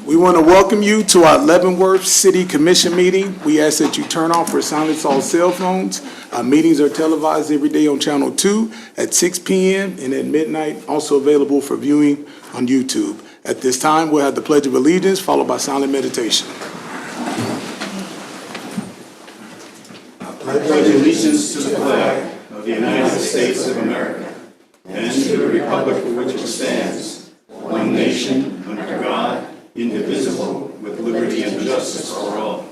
We want to welcome you to our Leavenworth City Commission meeting. We ask that you turn off or silence all cell phones. Our meetings are televised every day on Channel 2 at 6 p.m. and at midnight, also available for viewing on YouTube. At this time, we'll have the Pledge of Allegiance followed by silent meditation. I pledge allegiance to the flag of the United States of America and to the republic for which it stands, one nation, under God, indivisible, with liberty and justice for all.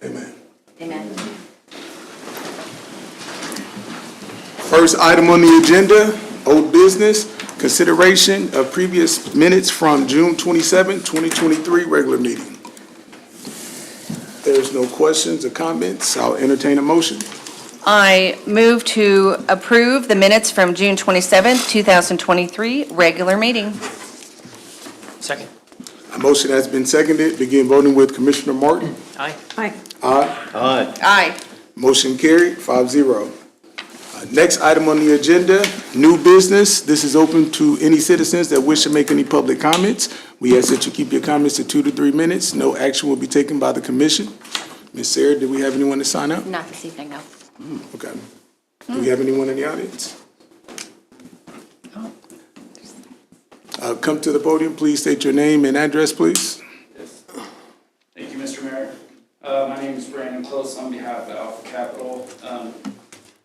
Amen. Amen. First item on the agenda, old business, consideration of previous minutes from June 27, 2023 regular meeting. There's no questions or comments. I'll entertain a motion. I move to approve the minutes from June 27, 2023 regular meeting. Second. A motion has been seconded. Begin voting with Commissioner Martin. Aye. Aye. Aye. Aye. Aye. Motion carried, 5-0. Next item on the agenda, new business. This is open to any citizens that wish to make any public comments. We ask that you keep your comments to 2 to 3 minutes. No action will be taken by the commission. Ms. Sarah, do we have anyone to sign up? Not this evening, no. Okay. Do we have anyone in the audience? Come to the podium, please state your name and address, please. Yes. Thank you, Mr. Mayor. My name is Brandon Close on behalf of Alpha Capital.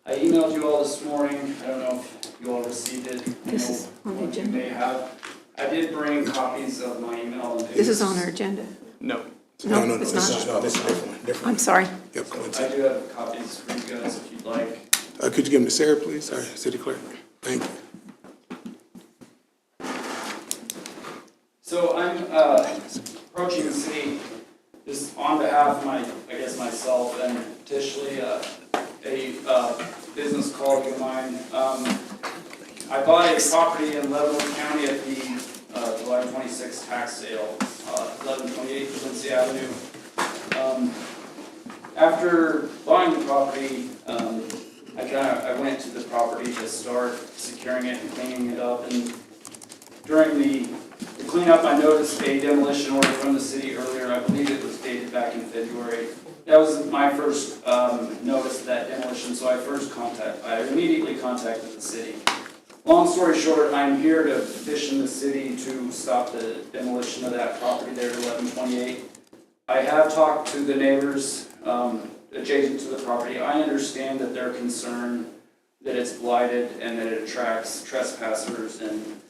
I emailed you all this morning. I don't know if you all received it. This is on the agenda. You may have. I did bring copies of my email. And This is on our agenda. No. No, it's this not. is different. I'm sorry. Yep, go I ahead. do have copies for you guys if you'd like. Could you give them to Sarah, please? Sorry, City Clerk. Thank you. So I'm approaching the city just on behalf of myself and potentially a business colleague of mine. I bought a property in Leavenworth County at the July 26th tax sale, 1128 Quincy Avenue. After buying the property, I went to the property to start securing it and cleaning it up. And during the cleanup, I noticed a demolition order from the city earlier. I believe it was dated back in February. That was my first notice of that demolition, so I immediately contacted the city. Long story short, I'm here to petition the city to stop the demolition of that property there at 1128. I have talked to the neighbors adjacent to the property. I understand that they're concerned that it's blighted and that it attracts trespassers and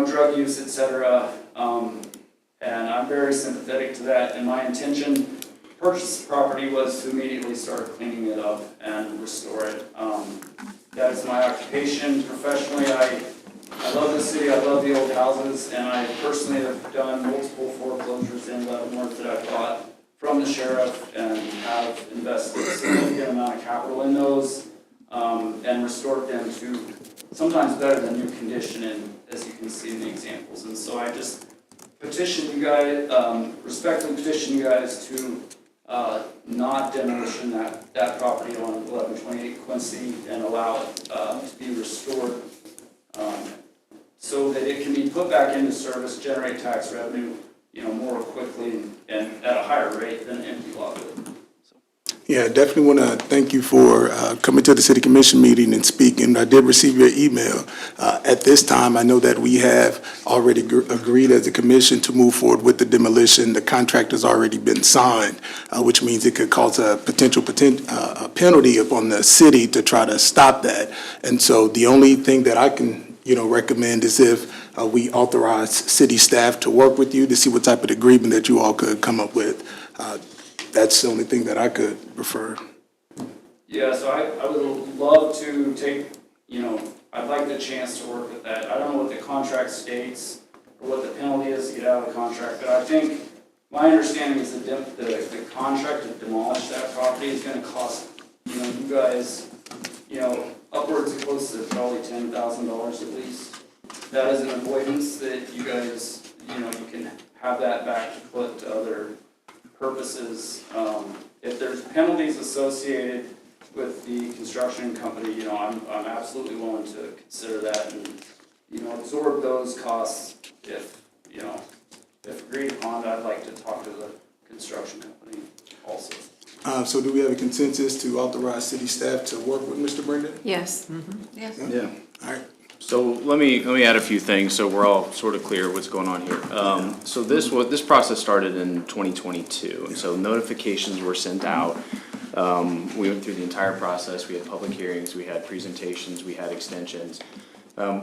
drug use, etc. And I'm very sympathetic to that. And my intention to purchase the property was to immediately start cleaning it up and restore it. That is my occupation. Professionally, I love the city. I love the old houses, and I personally have done multiple foreclosures in Leavenworth that I've bought from the sheriff and have invested a significant amount of capital in those and restored them to sometimes better than new condition, and as you can see in the examples. And so I just petition you guys, respectfully petition you guys to not demolition that property on 1128 Quincy and allow it to be restored so that it can be put back into service, generate tax revenue, more quickly and at a higher rate than an empty lot would. Yeah, definitely want to thank you for coming to the City Commission meeting and speaking. I did receive your email. At this time, I know that we have already agreed as a commission to move forward with the demolition. The contract has already been signed, which means it could cause a potential penalty upon the city to try to stop that. And so the only thing that I can recommend is if we authorize city staff to work with you to see what type of agreement that you all could come up with. That's the only thing that I could prefer. Yeah, so I would love to take, I'd like the chance to work with that. I don't know what the contract states or what the penalty is to get out of the contract, but I think my understanding is that the contract to demolish that property is going to cost, you guys, upwards of close to probably $10,000 at least. That is an avoidance that you guys, you can have that back to put to other purposes. If there's penalties associated with the construction company, you know, I'm absolutely willing to consider that and, you know, absorb those costs if, you know, if agreed upon. I'd like to talk to the construction company also. So do we have a consensus to authorize city staff to work with Mr. Brendan? Yes. Yes. Yeah. All right. So let me add a few things so we're all sort of clear what's going on here. So this process started in 2022, and so notifications were sent out. We went through the entire process. We had public hearings, we had presentations, we had extensions.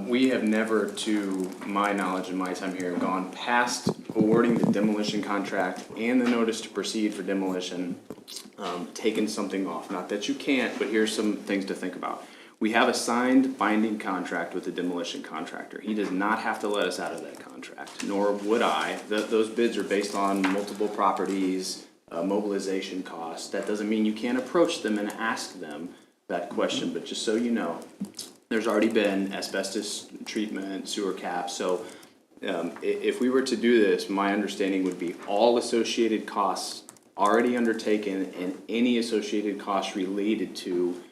We have never, to my knowledge and my time here, gone past awarding the demolition contract and the notice to proceed for demolition, taken something off. Not that you can't, but here's some things to think about. We have a signed binding contract with the demolition contractor. He does not have to let us out of that contract, nor would I. Those bids are based on multiple properties, mobilization costs. That doesn't mean you can't approach them and ask them that question, but just so you know, there's already been asbestos treatment, sewer caps. So if we were to do this, my understanding would be all associated costs already undertaken and any associated costs related to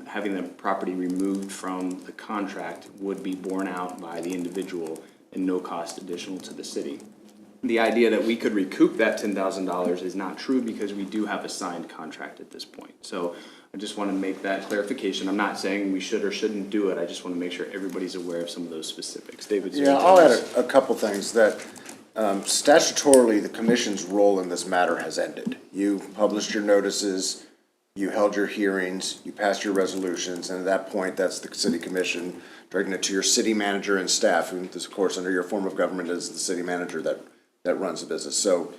having the property removed from the contract would be borne out by the individual and no cost additional to the city. The idea that we could recoup that $10,000 is not true because we do have a signed contract at this point. So I just want to make that clarification. I'm not saying we should or shouldn't do it. I just want to make sure everybody's aware of some of those specifics. David? Yeah, I'll add a couple things that statutorily, the commission's role in this matter has ended. You published your notices, you held your hearings, you passed your resolutions, and at that point, that's the city commission directing it to your city manager and staff, who this, of course, under your form of government is the city manager that runs the business. So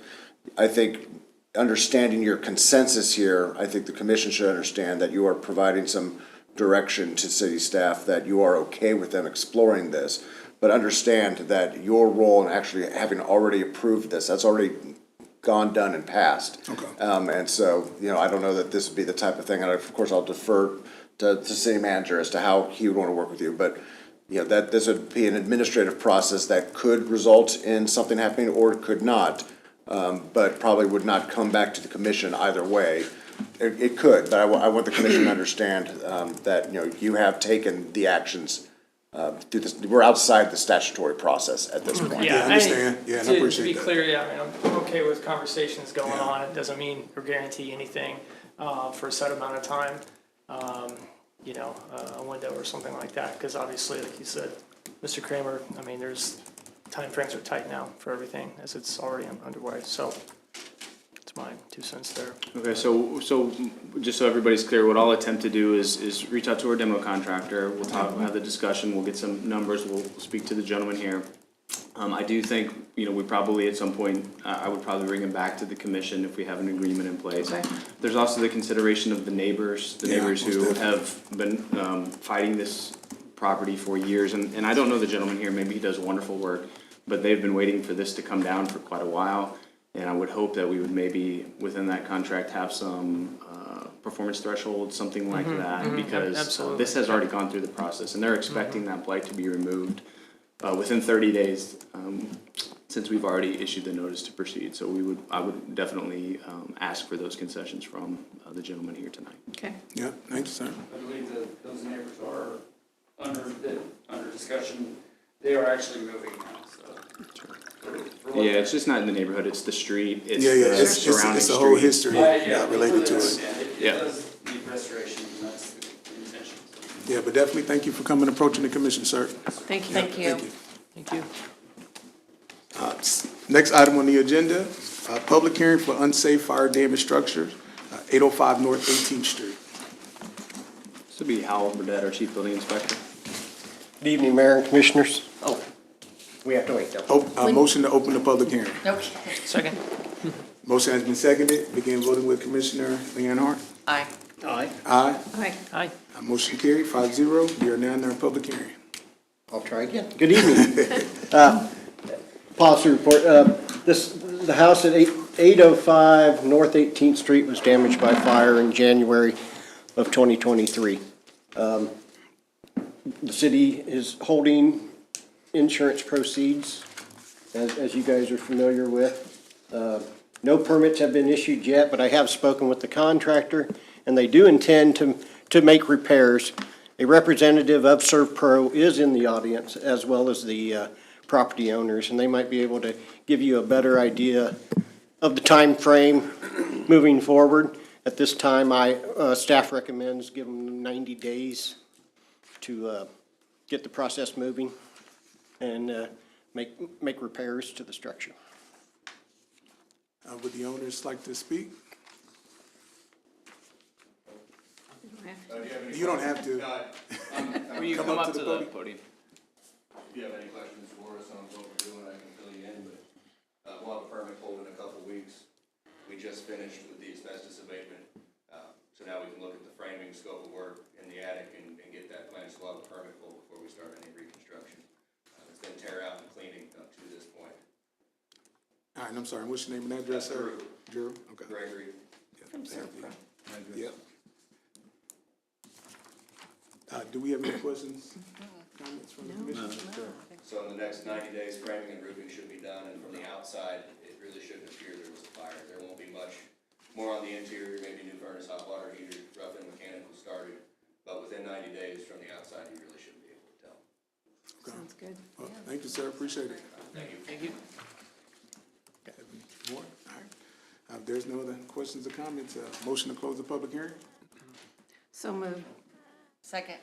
I think understanding your consensus here, I think the commission should understand that you are providing some direction to city staff that you are okay with them exploring this, but understand that your role in actually having already approved this, that's already gone, done, and passed. Okay. And so, you know, I don't know that this would be the type of thing, and of course, I'll defer to the city manager as to how he would want to work with you, but, you know, that this would be an administrative process that could result in something happening or it could not, but probably would not come back to the commission either way. It could, but I want the commission to understand that, you know, you have taken the actions through this. We're outside the statutory process at this point. Yeah, I understand. Yeah, and I appreciate To be that. clear, yeah, I mean, I'm okay with conversations going on. It doesn't mean or guarantee anything for a set amount of time, you know, a window or something like that. Because obviously, like you said, Mr. Kramer, I mean, timeframes are tight now for everything as it's already underway. So it's my 2 cents there. Okay, so just so everybody's clear, what I'll attempt to do is reach out to our demo contractor. We'll talk, we'll have the discussion, we'll get some numbers, we'll speak to the gentleman here. I do think, you know, we probably at some point, I would probably bring him back to the commission if we have an agreement in place. Okay. There's also the consideration of the neighbors Yeah, who most definitely. have been fighting this property for years. And I don't know the gentleman here, maybe he does wonderful work, but they've been waiting for this to come down for quite a while. And I would hope that we would maybe, within that contract, have some performance threshold, something like that, because Absolutely. this has already gone through the process, and they're expecting that blight to be removed within 30 days, since we've already issued the notice to proceed. So I would definitely ask for those concessions from the gentleman here tonight. Okay. Yeah, thank you, sir. I believe that those neighbors are under discussion. They are actually moving now, so. for what- Yeah, it's just not in the neighborhood, it's the street, it's Yeah, yeah, the it's surrounding the whole street. history related to it. It Yeah. does need restoration, and that's the intention. Yeah, but definitely thank you for coming and approaching the commission, sir. Thank you. Thank you. Thank you. Next item on the agenda, public hearing for unsafe fire damaged structures, 805 North 18th Street. This would be Howell Burdette, our chief building inspector. Good evening, Mayor and Commissioners. Oh, we have to wait, though. Motion to open the public hearing. Okay. Second. Motion has been seconded. Begin voting with Commissioner Leonhardt. Aye. Aye. Aye. Aye. Aye. Motion carried, 5-0. We are now in our public hearing. I'll try again. Good evening. Policy report. The house at 805 North 18th Street was damaged by fire in January of 2023. The city is holding insurance proceeds, as you guys are familiar with. No permits have been issued yet, but I have spoken with the contractor, and they do intend to make repairs. A representative of ServPro is in the audience, as well as the property owners, and they might be able to give you a better idea of the time frame moving forward. At this time, staff recommends give them 90 days to get the process moving and make repairs to the structure. Would the owners like to speak? You don't have to. Will you come up to the podium? If you have any questions for us on what we're doing, I can fill you in, but we'll have a permit pulled in a couple weeks. We just finished with the asbestos abatement, so now we can look at the framing, scope of work in the attic and get that plan, so we'll have a permit pulled before we start any reconstruction. It's been tear out and cleaning up to this point. All right, I'm sorry, what's your name and address, sir? Drew. Okay. Gregory. From ServPro. Yep. Do we have any questions, comments from the commission? So in the next 90 days, framing and roofing should be done, and from the outside, it really shouldn't appear there was a fire. There won't be much more on the interior, maybe new furnace, hot water heater, rough and mechanical started, but within 90 days from the outside, you really shouldn't be able to tell. Okay. Sounds good. Well, thank you, sir, appreciate it. Thank you. Thank you. More? All right. If there's no other questions or comments, motion to close the public hearing? So moved. Second.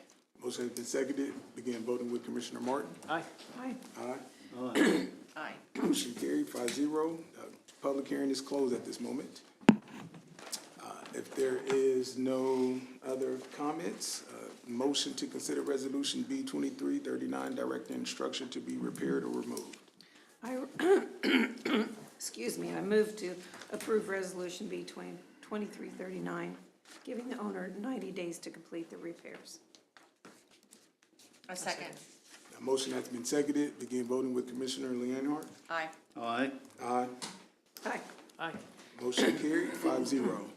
Motion has been seconded. Begin voting with Commissioner Martin. Aye. Aye. Aye. Aye. Motion carried 5-0. Public hearing is closed at this moment. If there is no other comments, motion to consider resolution B 2339, directing instruction to be repaired or removed. Excuse me, I move to approve resolution B 2339, giving the owner 90 days to complete the repairs. A second. A motion has been seconded. Begin voting with Commissioner Leavenworth. Aye. Aye. Aye. Aye. Aye. Motion carried 5-0.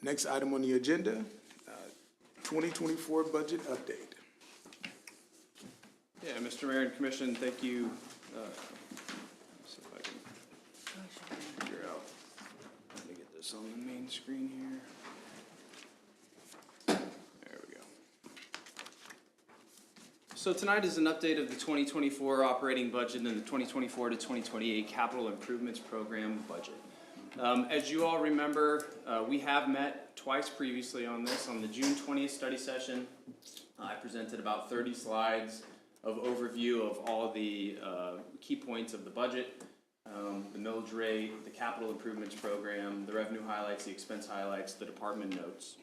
Next item on the agenda, 2024 budget update. Yeah, Mr. Mayor and Commission, thank you. Let's see if I can figure out how to get this on the main screen here. There we go. So tonight is an update of the 2024 operating budget and the 2024 to 2028 capital improvements program budget. As you all remember, we have met twice previously on this. On the June 20th study session, I presented about 30 slides of overview of all the key points of the budget, the millage rate, the capital improvements program, the revenue highlights, the expense highlights, the department notes.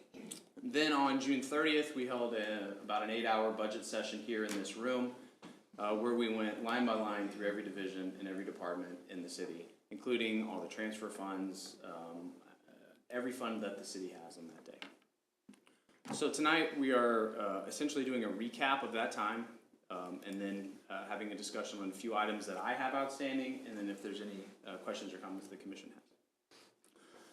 Then on June 30th, we held about an 8-hour budget session here in this room, where we went line by line through every division and every department in the city, including all the transfer funds, every fund that the city has on that day. So tonight, we are essentially doing a recap of that time, and then having a discussion on a few items that I have outstanding, and then if there's any questions or comments the commission has.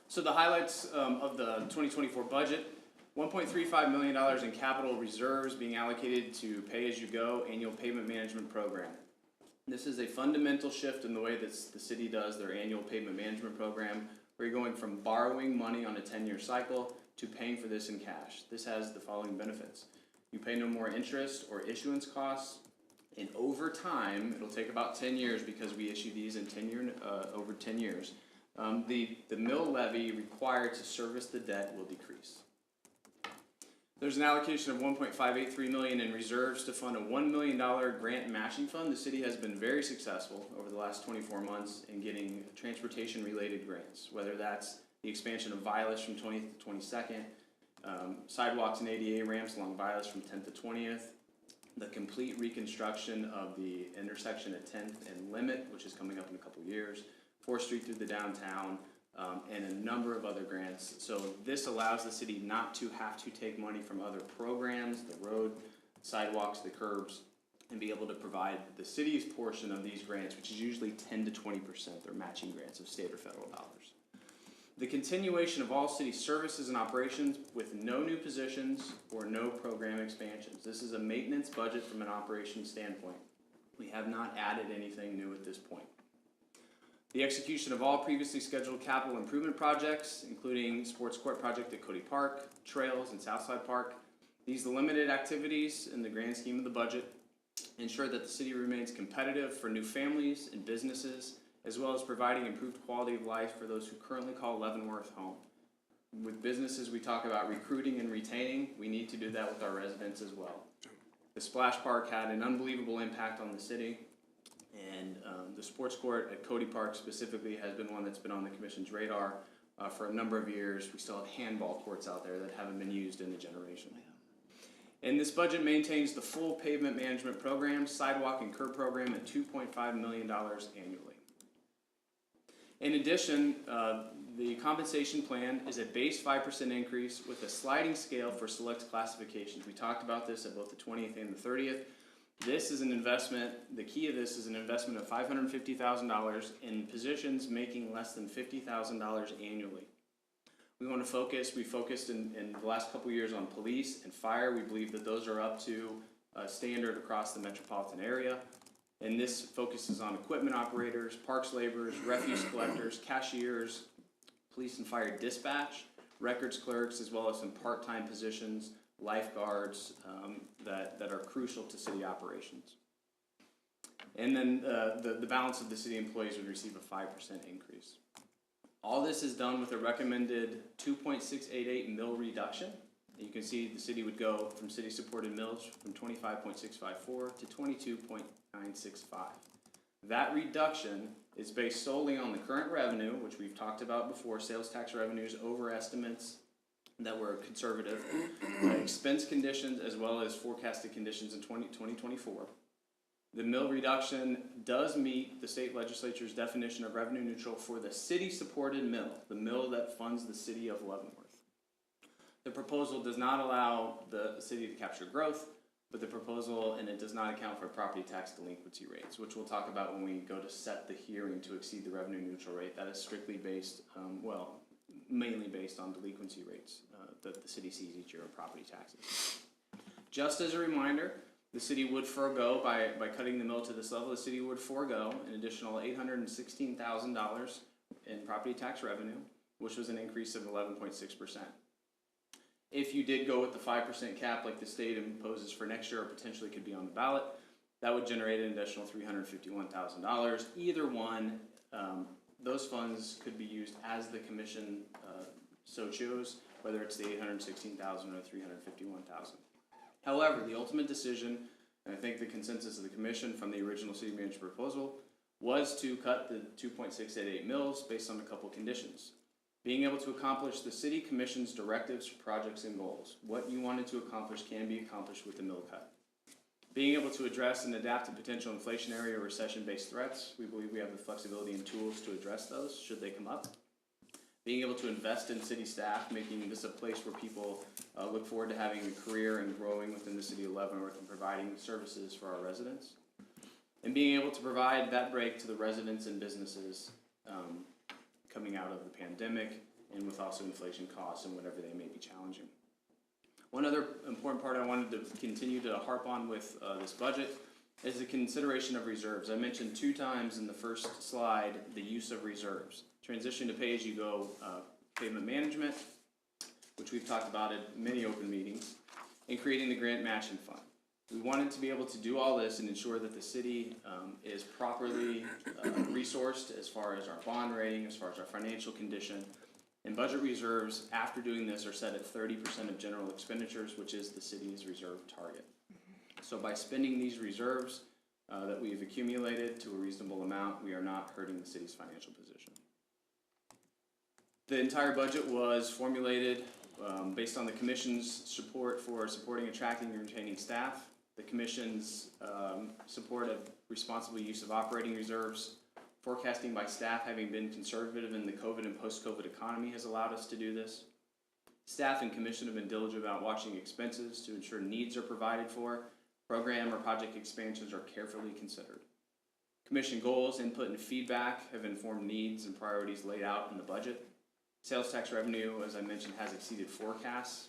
So the highlights of the 2024 budget: $1.35 million in capital reserves being allocated to pay-as-you-go annual pavement management program. This is a fundamental shift in the way that the city does their annual pavement management program, where you're going from borrowing money on a 10-year cycle to paying for this in cash. This has the following benefits. You pay no more interest or issuance costs, and over time, it'll take about 10 years because we issue these in over 10 years. The mill levy required to service the debt will decrease. There's an allocation of $1.583 million in reserves to fund a $1 million grant matching fund. The city has been very successful over the last 24 months in getting transportation-related grants, whether that's the expansion of Vilas from 20th to 22nd, sidewalks and ADA ramps along Vilas from 10th to 20th, the complete reconstruction of the intersection at 10th and Limit, which is coming up in a couple years, 4th Street through the downtown, and a number of other grants. So this allows the city not to have to take money from other programs, the road, sidewalks, the curbs, and be able to provide the city's portion of these grants, which is usually 10 to 20%. They're matching grants of state or federal dollars. The continuation of all city services and operations with no new positions or no program expansions. This is a maintenance budget from an operations standpoint. We have not added anything new at this point. The execution of all previously scheduled capital improvement projects, including sports court project at Cody Park, trails and Southside Park. These limited activities in the grand scheme of the budget ensure that the city remains competitive for new families and businesses, as well as providing improved quality of life for those who currently call Leavenworth home. With businesses, we talk about recruiting and retaining. We need to do that with our residents as well. The Splash Park had an unbelievable impact on the city, and the sports court at Cody Park specifically has been one that's been on the commission's radar for a number of years. We still have handball courts out there that haven't been used in a generation. And this budget maintains the full pavement management program, sidewalk and curb program at $2.5 million annually. In addition, the compensation plan is a base 5% increase with a sliding scale for select classifications. We talked about this at both the 20th and the 30th. This is an investment, the key of this is an investment of $550,000 in positions making less than $50,000 annually. We focused in the last couple years on police and fire. We believe that those are up to standard across the metropolitan area. And this focuses on equipment operators, parks laborers, refuse collectors, cashiers, police and fire dispatch, records clerks, as well as some part-time positions, lifeguards that are crucial to city operations. And then the balance of the city employees would receive a 5% increase. All this is done with a recommended 2.688 mil reduction. You can see the city would go from city-supported mills from 25.654 to 22.965. That reduction is based solely on the current revenue, which we've talked about before, sales tax revenues over estimates that were conservative, expense conditions, as well as forecasted conditions in 2024. The mill reduction does meet the state legislature's definition of revenue neutral for the city-supported mill, the mill that funds the city of Leavenworth. The proposal does not allow the city to capture growth, but the proposal, and it does not account for property tax delinquency rates, which we'll talk about when we go to set the hearing to exceed the revenue neutral rate. That is strictly based, mainly based on delinquency rates that the city sees each year of property taxes. Just as a reminder, the city would forego, by cutting the mill to this level, the city would forego an additional $816,000 in property tax revenue, which was an increase of 11.6%. If you did go with the 5% cap like the state imposes for next year or potentially could be on the ballot, that would generate an additional $351,000. Either one, those funds could be used as the commission so chose, whether it's the $816,000 or $351,000. However, the ultimate decision, and I think the consensus of the commission from the original city manager proposal, was to cut the 2.688 mills based on a couple conditions. Being able to accomplish the city commission's directives for projects and goals. What you wanted to accomplish can be accomplished with the mill cut. Being able to address and adapt to potential inflationary or recession-based threats. We believe we have the flexibility and tools to address those should they come up. Being able to invest in city staff, making this a place where people look forward to having a career and growing within the city of Leavenworth and providing services for our residents. And being able to provide that break to the residents and businesses coming out of the pandemic and with also inflation costs and whatever they may be challenging. One other important part I wanted to continue to harp on with this budget is the consideration of reserves. I mentioned 2 times in the first slide the use of reserves. Transition to pay-as-you-go pavement management, which we've talked about at many open meetings, and creating the grant matching fund. We wanted to be able to do all this and ensure that the city is properly resourced as far as our bond rating, as far as our financial condition. And budget reserves, after doing this, are set at 30% of general expenditures, which is the city's reserve target. So by spending these reserves that we've accumulated to a reasonable amount, we are not hurting the city's financial position. The entire budget was formulated based on the commission's support for supporting, attracting, and retaining staff, the commission's support of responsible use of operating reserves, forecasting by staff having been conservative in the COVID and post-COVID economy has allowed us to do this. Staff and commission have been diligent about watching expenses to ensure needs are provided for, program or project expansions are carefully considered. Commission goals, input, and feedback have informed needs and priorities laid out in the budget. Sales tax revenue, as I mentioned, has exceeded forecasts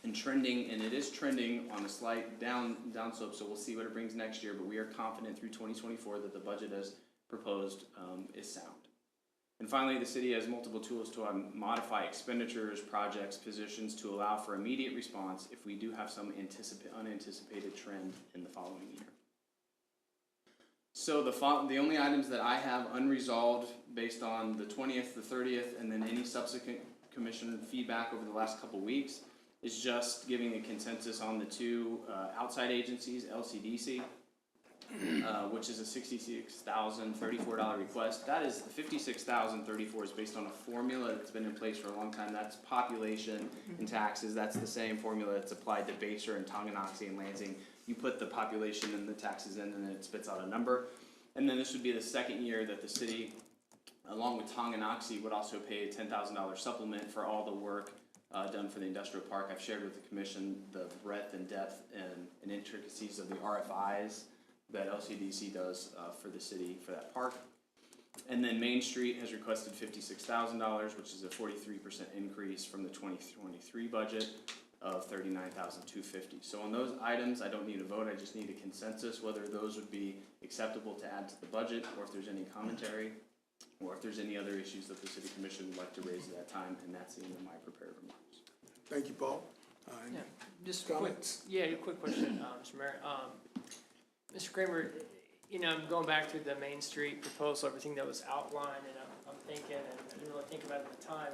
and trending, and it is trending on a slight down slope, so we'll see what it brings next year, but we are confident through 2024 that the budget as proposed is sound. And finally, the city has multiple tools to modify expenditures, projects, positions to allow for immediate response if we do have some unanticipated trend in the following year. So the only items that I have unresolved based on the 20th, the 30th, and then any subsequent commission feedback over the last couple weeks is just giving a consensus on the two outside agencies, LCDC, which is a $66,034 request. That is, the $56,034 is based on a formula that's been in place for a long time. That's population and taxes. That's the same formula that's applied to Basehor and Tonganoxie and Lansing. You put the population and the taxes in, and then it spits out a number. And then this would be the second year that the city, along with Tonganoxie, would also pay a $10,000 supplement for all the work done for the industrial park. I've shared with the commission the breadth and depth and intricacies of the RFIs that LCDC does for the city for that park. And then Main Street has requested $56,000, which is a 43% increase from the 2023 budget of $39,250. So on those items, I don't need a vote, I just need a consensus whether those would be acceptable to add to the budget, or if there's any commentary, or if there's any other issues that the city commission would like to raise at that time, and that's the end of my prepared remarks. Thank you, Paul. Yeah, just Comments? a quick question, Mr. Mayor. Mr. Kramer, I'm going back to the Main Street proposal, everything that was outlined, and I'm thinking, and I didn't really think about it at the time,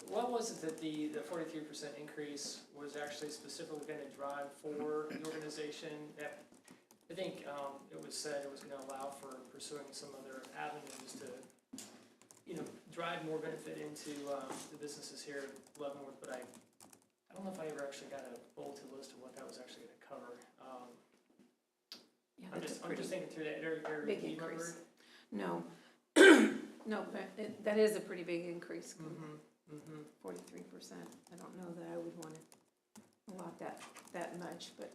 what was it that the 43% increase was actually specifically going to drive for the organization? I think it was said it was going to allow for pursuing some other avenues to, drive more benefit into the businesses here at Leavenworth, but I don't know if I ever actually got a bulleted list of what that was actually going to cover. Yeah, I'm that's just a pretty thinking through that. Eric, big do you remember? increase. No. No, but that is a pretty big increase. 43%. I don't know that I would want to allot that much, but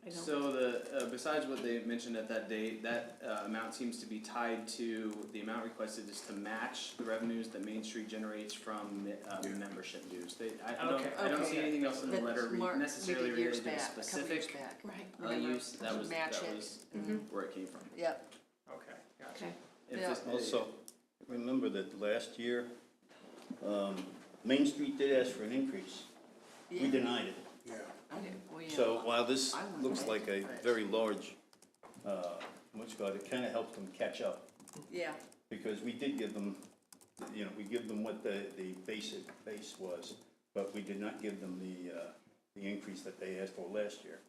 I don't. So the, besides what they mentioned at that date, that amount seems to be tied to, the amount requested is to match the revenues that Main Street generates from membership dues. I don't see anything else in the letter necessarily related to a specific Right. use. That was Match it. where it came from. Yep. Okay, gotcha. Okay. If Yeah. this- Also, remember that last year, Main Street did ask for an increase. We denied it. Yeah. So while this I wanted looks it, like a but- very large, it kind of helped them catch up. Yeah. Because we did give them, we give them what the base was, but we did not give them the increase that they asked for last year.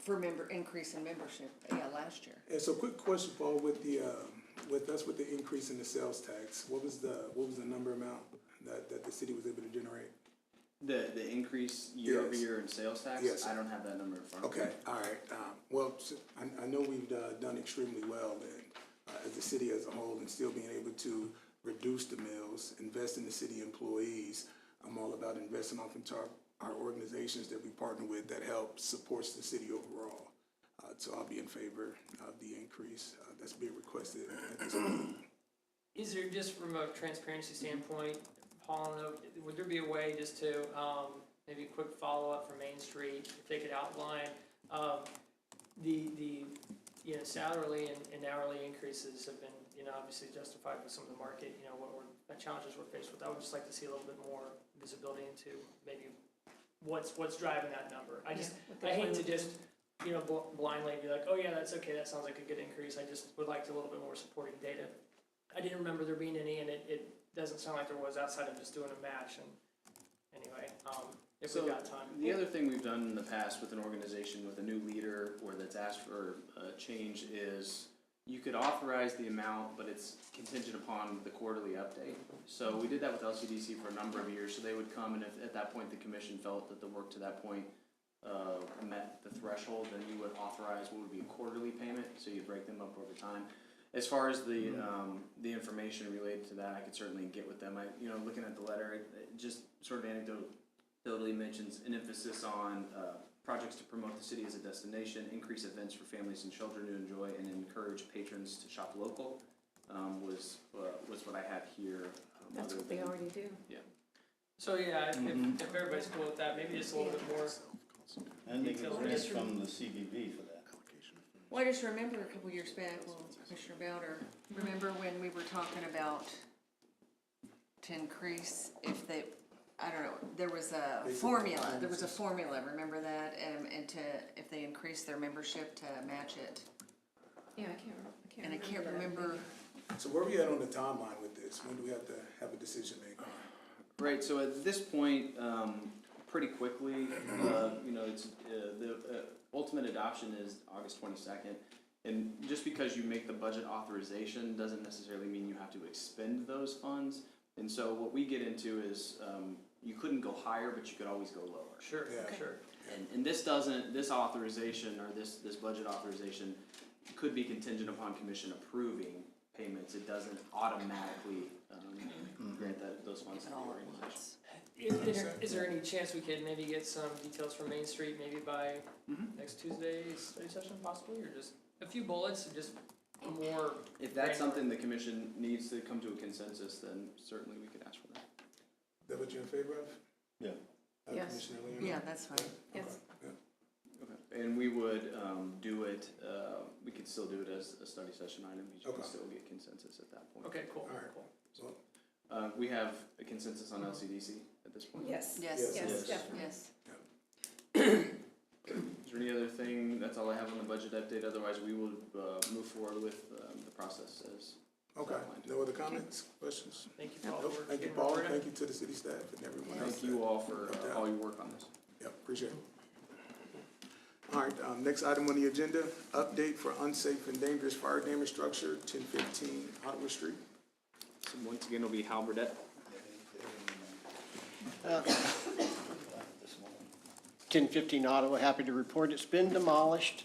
For increase in membership, last year. And so quick question, Paul, with the increase in the sales tax, what was the number amount that the city was able to generate? The increase year over year in sales tax? Yes. I don't have that number in front of me. Okay, all right. Well, I know we've done extremely well and as a city as a whole, and still being able to reduce the mills, invest in the city employees. I'm all about investing off into our organizations that we partner with that help supports the city overall. So I'll be in favor of the increase that's being requested at this point. Is there, just from a transparency standpoint, Paul, would there be a way just to, maybe a quick follow-up for Main Street, if they could outline, the salary and hourly increases have been, obviously justified with some of the market, what challenges we're faced with. I would just like to see a little bit more visibility into maybe what's driving that number. I hate to just, blindly be like, oh yeah, that's okay, that sounds like a good increase. I just would like a little bit more supporting data. I didn't remember there being any, and it doesn't sound like there was outside of just doing a match. And anyway, if we've got time. The other thing we've done in the past with an organization with a new leader or that's asked for a change is you could authorize the amount, but it's contingent upon the quarterly update. So we did that with LCDC for a number of years. So they would come, and if at that point the commission felt that the work to that point met the threshold, then you would authorize what would be a quarterly payment. So you break them up over time. As far as the information related to that, I could certainly get with them. Looking at the letter, it just sort of anecdotally mentions an emphasis on projects to promote the city as a destination, increase events for families and children to enjoy, and encourage patrons to shop local. Was what I had here. That's what they already do. Yeah. So yeah, if everybody's cool with that, maybe just a little bit more. And they can grant from the CVB for that. Well, I just remember a couple years back, Commissioner Bowder, remember when we were talking about to increase if they, I don't know, there was a formula, remember that? And to, if they increase their membership to match it. Yeah, And I can't remember, So where are we at on the timeline with this? When do we have to have a decision made? Right, so at this point, pretty quickly, you know, it's, the ultimate adoption is August 22nd. And just because you make the budget authorization doesn't necessarily mean you have to expend those funds. And so what we get into is, you couldn't go higher, but you could always go lower. Sure, Yeah. sure. And this doesn't, this authorization or this budget authorization could be contingent upon commission approving payments. It doesn't automatically grant those funds to the organization. Is there any chance we could maybe get some details from Main Street maybe by next Tuesday's study session possibly, or just a few bullets and just more? If that's something the commission needs to come to a consensus, then certainly we could ask for that. Is that what you're in favor of? Yeah. Yes. Commissioner Leonard? yeah, that's fine. Yes. Yeah. Okay. And we would do it, we could still do it as a study session item, you Okay. can still get consensus at that point. Okay, cool, All right. cool. So, We have a consensus on LCDC at this point? Yes. Yes, Yes. Yes, definitely. yes. Is there any other thing, that's all I have on the budget update, otherwise we will move forward with the process as okay, outlined. no other comments, questions? Thank you, Paul. Nope. for Thank you, getting Paul, reported. thank you to the city staff and everyone else. Thank you all for that- all your work on this. Yep, appreciate it. All right, next item on the agenda, update for unsafe and dangerous fire damage structure, 1015 Ottawa Street. So once again, it'll be Hal Burdette. 1015 Ottawa, happy to report it's been demolished.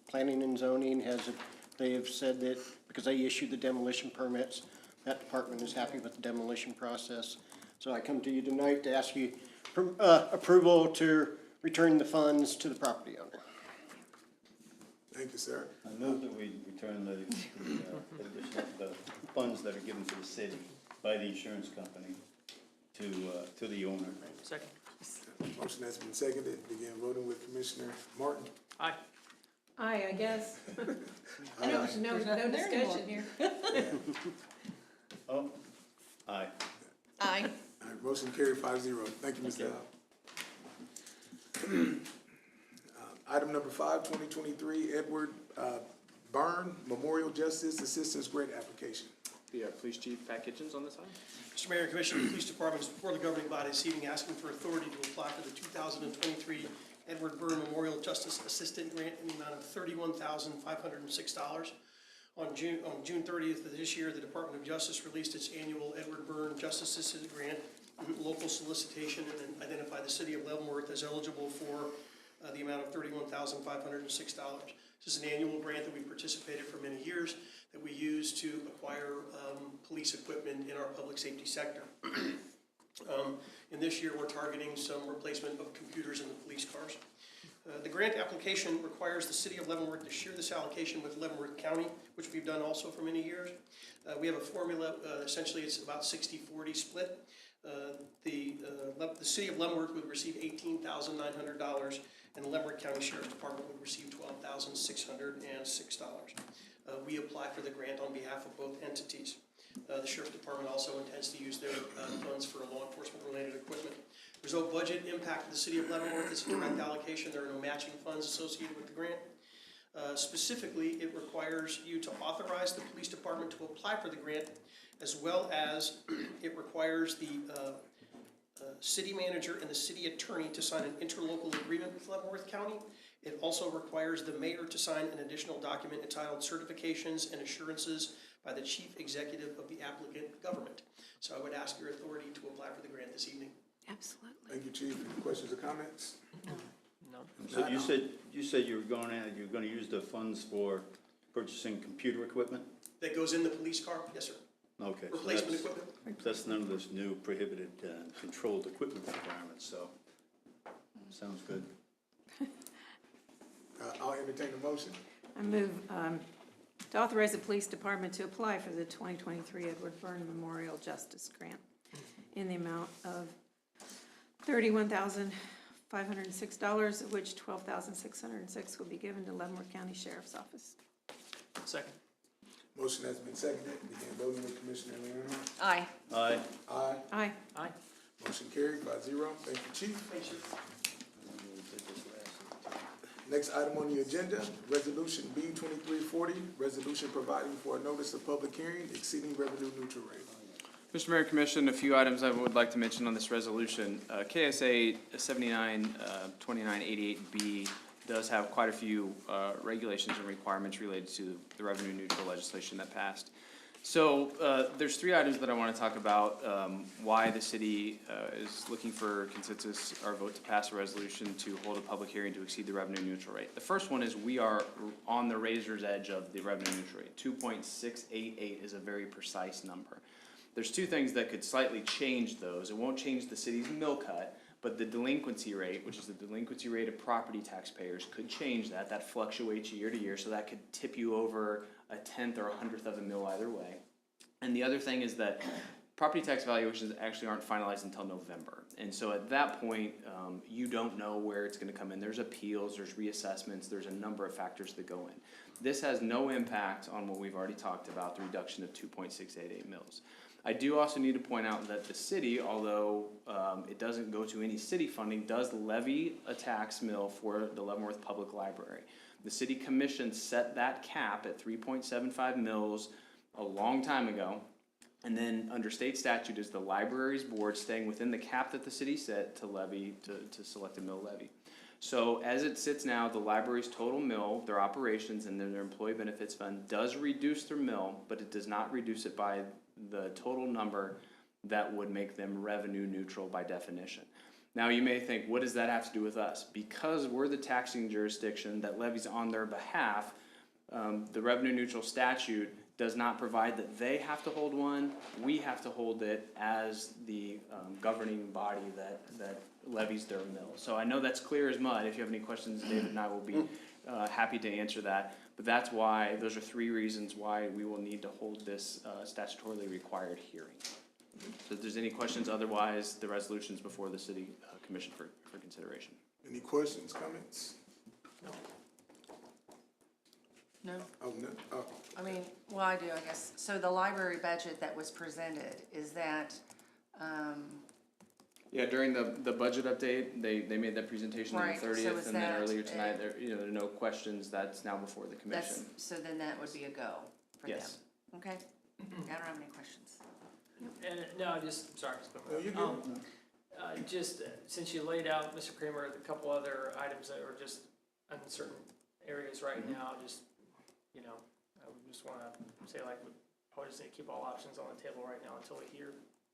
Planning and zoning they have said that because they issued the demolition permits, that department is happy with the demolition process. So I come to you tonight to ask you approval to return the funds to the property owner. Thank you, sir. I move that we return the funds that are given to the city by the insurance company to the owner. Second. Motion has been seconded, begin voting with Commissioner Martin. Aye. Aye, I guess. I don't, no discussion here. Oh, aye. Aye. All right, motion carried 5-0. Thank you, Mr. Howe. Item number 5, 2023 Edward Byrne Memorial Justice Assistance Grant Application. The police chief, Pat Kitchens, on this item. Mr. Mayor and Commissioner, the Police Department is before the governing body this evening asking for authority to apply for the 2023 Edward Byrne Memorial Justice Assistant Grant in the amount of $31,506. On June 30th of this year, the Department of Justice released its annual Edward Byrne Justice Assistant Grant local solicitation and identified the city of Leavenworth as eligible for the amount of $31,506. This is an annual grant that we participated for many years that we use to acquire police equipment in our public safety sector. And this year, we're targeting some replacement of computers in the police cars. The grant application requires the city of Leavenworth to share this allocation with Leavenworth County, which we've done also for many years. We have a formula, essentially it's about 60-40 split. The city of Leavenworth would receive $18,900 and the Leavenworth County Sheriff's Department would receive $12,606. We apply for the grant on behalf of both entities. The Sheriff's Department also intends to use their funds for law enforcement related equipment. There's no budget impact to the city of Leavenworth. It's a direct allocation. There are no matching funds associated with the grant. Specifically, it requires you to authorize the police department to apply for the grant, as well as it requires the city manager and the city attorney to sign an interlocal agreement with Leavenworth County. It also requires the mayor to sign an additional document entitled Certifications and Assurances by the chief executive of the applicant government. So I would ask your authority to apply for the grant this evening. Absolutely. Thank you, Chief. Any questions or comments? No. So you said you were going to use the funds for purchasing computer equipment? That goes in the police car? Yes, sir. Okay. so Replacement that's- equipment? That's none of this new prohibited controlled equipment requirements, so sounds good. I'll entertain a motion. I move to authorize the police department to apply for the 2023 Edward Byrne Memorial Justice Grant in the amount of $31,506, of which $12,606 will be given to Leavenworth County Sheriff's Office. Second. Motion has been seconded. Begin voting with Commissioner Leavenworth. Aye. Aye. Aye. Aye. Aye. Motion carried 5-0. Thank you, Chief. Next item on the agenda, Resolution B 2340, resolution providing for a notice of public hearing exceeding revenue neutral rate. Mr. Mayor and Commission, a few items I would like to mention on this resolution. KSA 792988B does have quite a few regulations and requirements related to the revenue neutral legislation that passed. So there's three items that I want to talk about, why the city is looking for consensus or vote to pass a resolution to hold a public hearing to exceed the revenue neutral rate. The first one is we are on the razor's edge of the revenue neutral rate. 2.688 is a very precise number. There's two things that could slightly change those. It won't change the city's mill cut, but the delinquency rate, which is the delinquency rate of property taxpayers, could change that. That fluctuates year to year, so that could tip you over a tenth or a hundredth of a mil either way. And the other thing is that property tax valuations actually aren't finalized until November. And so at that point, you don't know where it's gonna come in. There's appeals, there's reassessments, there's a number of factors that go in. This has no impact on what we've already talked about, the reduction of 2.688 mils. I do also need to point out that the city, although it doesn't go to any city funding, does levy a tax mill for the Leavenworth Public Library. The city commission set that cap at 3.75 mils a long time ago. And then under state statute is the library's board staying within the cap that the city set to levy, to select a mill levy. So as it sits now, the library's total mill, their operations and then their employee benefits fund does reduce their mill, but it does not reduce it by the total number that would make them revenue neutral by definition. Now you may think, what does that have to do with us? Because we're the taxing jurisdiction that levies on their behalf, the revenue neutral statute does not provide that they have to hold one. We have to hold it as the governing body that levies their mill. So I know that's clear as mud. If you have any questions, David and I will be happy to answer that. But that's why, those are three reasons why we will need to hold this statutorily required hearing. So if there's any questions, otherwise the resolution's before the city commission for consideration. Any questions, comments? No. Oh, no, oh, I mean, well, I do, I guess. So the library budget that was presented, is that, Yeah, during the budget update, they made that presentation on the Right, so 30th, is and then that, earlier tonight, there are no questions, that's now before the commission. that's, so then that would be a go for them? Yes. Okay. I don't have any questions. And, no, just, sorry. no, you're good. Just, since you laid out, Mr. Kramer, a couple other items that are just uncertain areas right now, just, you know, I would just wanna say like, we probably just need to keep all options on the table right now until we hear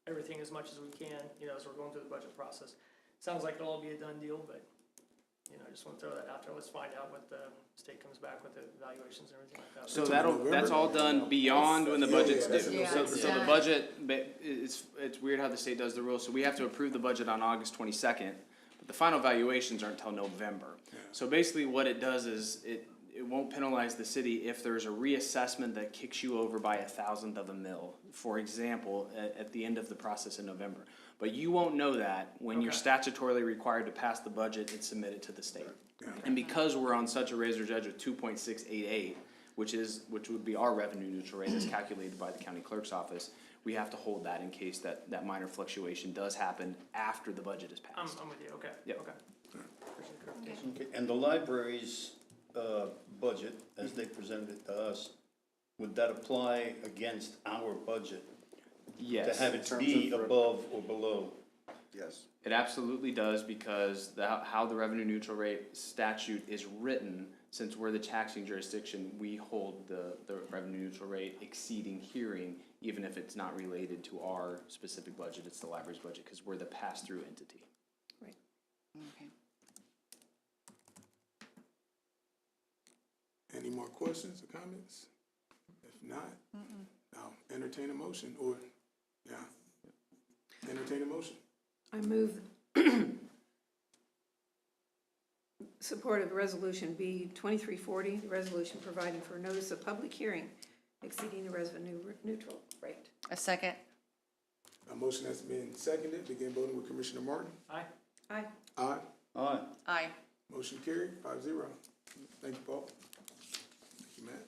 everything as much as we can, you know, as we're going through the budget process. Sounds like it'll all be a done deal, but, you know, I just wanna throw that out there. Let's find out what the state comes back with, the evaluations and everything like that. So that's all done beyond when the budget's that's due. in So November. the budget, it's weird how the state does the rules, so we have to approve the budget on August 22nd, but the final valuations aren't until November. So basically what it does is, it won't penalize the city if there's a reassessment that kicks you over by 1/1000th of a mil, for example, at the end of the process in November. But you won't know that when you're statutorily required to pass the budget and submit it to the state. And because we're on such a razor's edge of 2.688, which would be our revenue neutral rate as calculated by the county clerk's office, we have to hold that in case that minor fluctuation does happen after the budget is passed. I'm with you, okay, Yep. okay. Appreciate the clarification. Okay, and the library's budget, as they presented it to us, would that apply against our budget? Yes. To have it terms be of above or below? Yes. It absolutely does, because how the revenue neutral rate statute is written, since we're the taxing jurisdiction, we hold the revenue neutral rate exceeding hearing, even if it's not related to our specific budget, it's the library's budget, because we're the pass-through entity. Right. Okay. Any more questions or comments? If not, I'll entertain a motion, or, yeah, entertain a motion. I move support of Resolution B 2340, the resolution providing for notice of public hearing exceeding the revenue neutral rate. A second? A motion has been seconded. Begin voting with Commissioner Martin. Aye. Aye. Aye. Aye. Aye. Motion carried 5-0. Thank you, Paul. Thank you, Matt.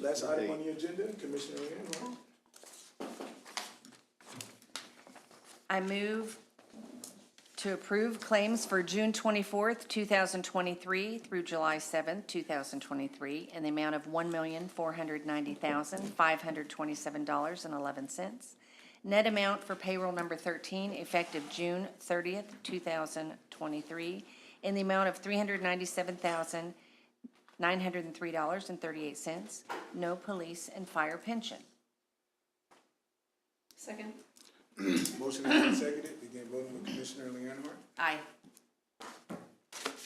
Last item on the agenda, Commissioner Leavenworth. I move to approve claims for June 24th, 2023 through July 7th, 2023 in the amount of $1,490,527.11. Net amount for payroll number 13 effective June 30th, 2023 in the amount of $397,903.38. No police and fire pension. Second? Motion has been seconded. Begin voting with Commissioner Leavenworth. Aye.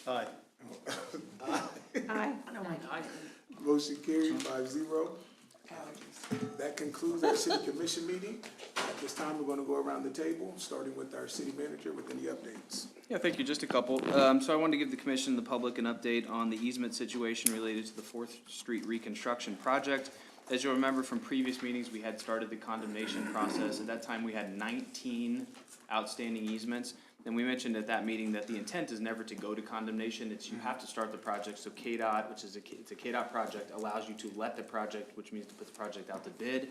Aye. Aye. Motion carried 5-0. That concludes our city commission meeting. At this time, we're going to go around the table, starting with our city manager with any updates. Yeah, thank you. Just a couple. So I wanted to give the commission and the public an update on the easement situation related to the 4th Street reconstruction project. As you'll remember from previous meetings, we had started the condemnation process. At that time, we had 19 outstanding easements. And we mentioned at that meeting that the intent is never to go to condemnation. It's you have to start the project. So KDOT, which is it's a KDOT project, allows you to let the project, which means to put the project out to bid.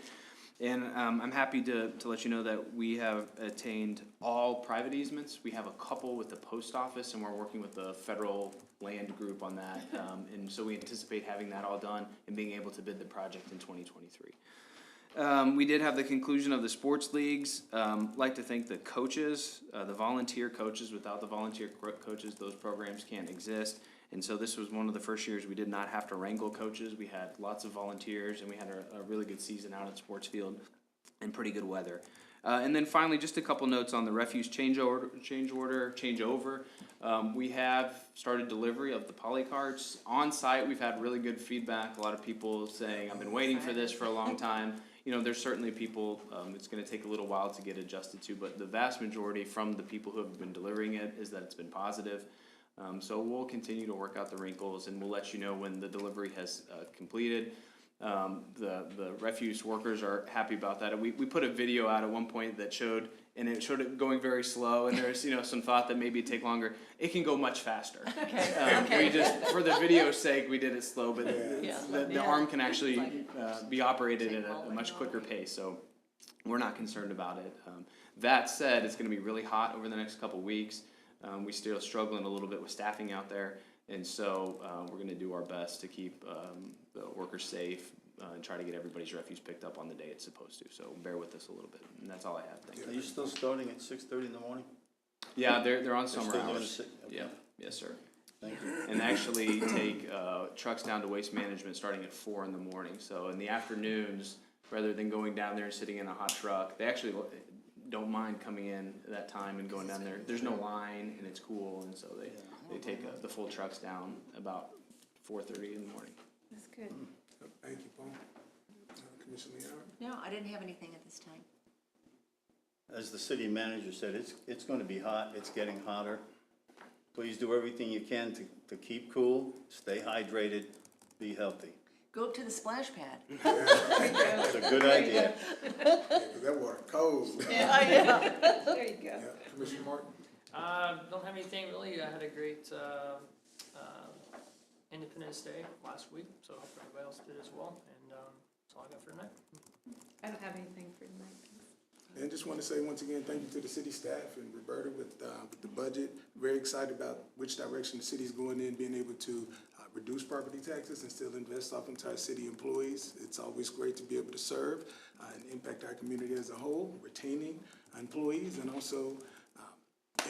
And I'm happy to let you know that we have attained all private easements. We have a couple with the post office, and we're working with the federal land group on that. And so we anticipate having that all done and being able to bid the project in 2023. We did have the conclusion of the sports leagues. Like to thank the coaches, the volunteer coaches. Without the volunteer coaches, those programs can't exist. And so this was one of the first years we did not have to wrangle coaches. We had lots of volunteers, and we had a really good season out at Sports Field and pretty good weather. And then finally, just a couple notes on the refuse changeover. We have started delivery of the poly carts. On site, we've had really good feedback. A lot of people saying, I've been waiting for this for a long time. You know, there's certainly people, it's gonna take a little while to get adjusted to, but the vast majority from the people who have been delivering it is that it's been positive. So we'll continue to work out the wrinkles, and we'll let you know when the delivery has completed. The refuse workers are happy about that. We put a video out at one point that showed it going very slow, and there's some thought that maybe it'd take longer. It can go much faster. We just, for the video's sake, we did it slow, but the arm can actually be operated at a much quicker pace, so we're not concerned about it. That said, it's gonna be really hot over the next couple weeks. We're still struggling a little bit with staffing out there, and so we're going to do our best to keep the workers safe and try to get everybody's refuse picked up on the day it's supposed to. So bear with us a little bit, and that's all I have. Thank you. Are you still starting at 6:30 in the morning? Yeah, they're on summer still doing hours. okay. Yeah, yes, sir. Thank you. And actually take trucks down to Waste Management starting at 4 in the morning. So in the afternoons, rather than going down there and sitting in a hot truck, they actually don't mind coming in at that time and going down there. There's no line and it's cool, and so they take the full trucks down about 4:30 in the morning. That's good. Thank you, Paul. Commissioner Leavenworth. No, I didn't have anything at this time. As the city manager said, it's going to be hot, it's getting hotter. Please do everything you can to keep cool, stay hydrated, be healthy. Go up to the splash pad. It's a good idea. Yeah, 'cause that water cold. There you go. Yeah. Commissioner Martin. Don't have anything really. I had a great Independence Day last week, so I hope everybody else did as well. And that's all I got for tonight. I don't have anything for tonight. And just want to say once again, thank you to the city staff and Roberta with the budget. Very excited about which direction the city's going in, being able to reduce property taxes and still invest off into our city employees. It's always great to be able to serve and impact our community as a whole, retaining employees and also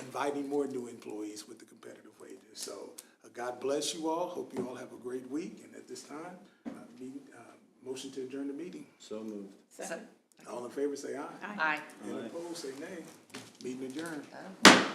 inviting more new employees with the competitive wages. So God bless you all. Hope you all have a great week. And at this time, motion to adjourn the meeting. So moved. Second. All in favor, say aye. Aye. Any opposed, say nay. Meeting adjourned. Done.